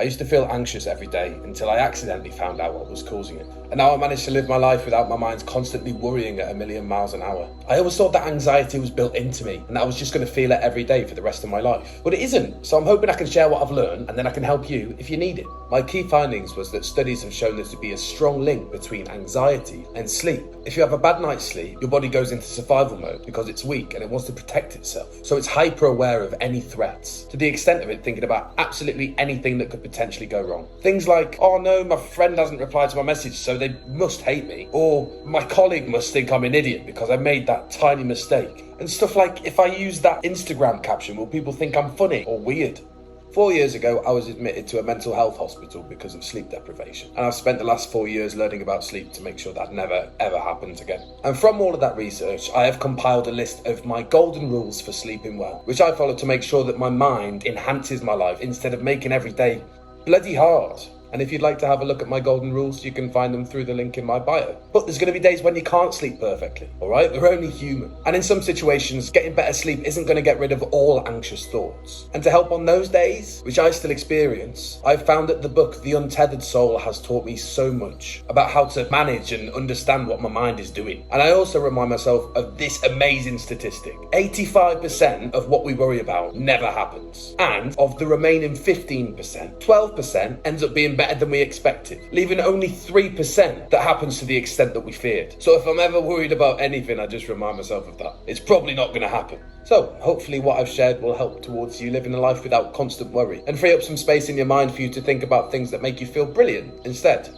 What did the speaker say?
I used to feel anxious every day until I accidentally found out what was causing it. And now I managed to live my life without my mind constantly worrying at a million miles an hour. I always thought that anxiety was built into me and that I was just going to feel it every day for the rest of my life. But it isn't, so I'm hoping I can share what I've learned and then I can help you if you need it. My key findings was that studies have shown there to be a strong link between anxiety and sleep. If you have a bad night's sleep, your body goes into survival mode because it's weak and it wants to protect itself. So it's hyper aware of any threats, to the extent of it thinking about absolutely anything that could potentially go wrong. Things like, oh no, my friend hasn't replied to my message, so they must hate me. Or my colleague must think I'm an idiot because I made that tiny mistake. And stuff like, if I use that Instagram caption, will people think I'm funny or weird? 4 years ago, I was admitted to a mental health hospital because of sleep deprivation. And I've spent the last 4 years learning about sleep to make sure that never, ever happens again. And from all of that research, I have compiled a list of my golden rules for sleeping well, which I follow to make sure that my mind enhances my life instead of making every day bloody hard. And if you'd like to have a look at my golden rules, you can find them through the link in my bio. But there's going to be days when you can't sleep perfectly, all right? We're only human. And in some situations, getting better sleep isn't going to get rid of all anxious thoughts. And to help on those days, which I still experience, I've found that the book The Untethered Soul has taught me so much about how to manage and understand what my mind is doing. And I also remind myself of this amazing statistic. 85% of what we worry about never happens. And of the remaining 15%, 12% ends up being better than we expected, leaving only 3% that happens to the extent that we feared. So if I'm ever worried about anything, I just remind myself of that. It's probably not going to happen. So hopefully what I've shared will help towards you living a life without constant worry and free up some space in your mind for you to think about things that make you feel brilliant instead.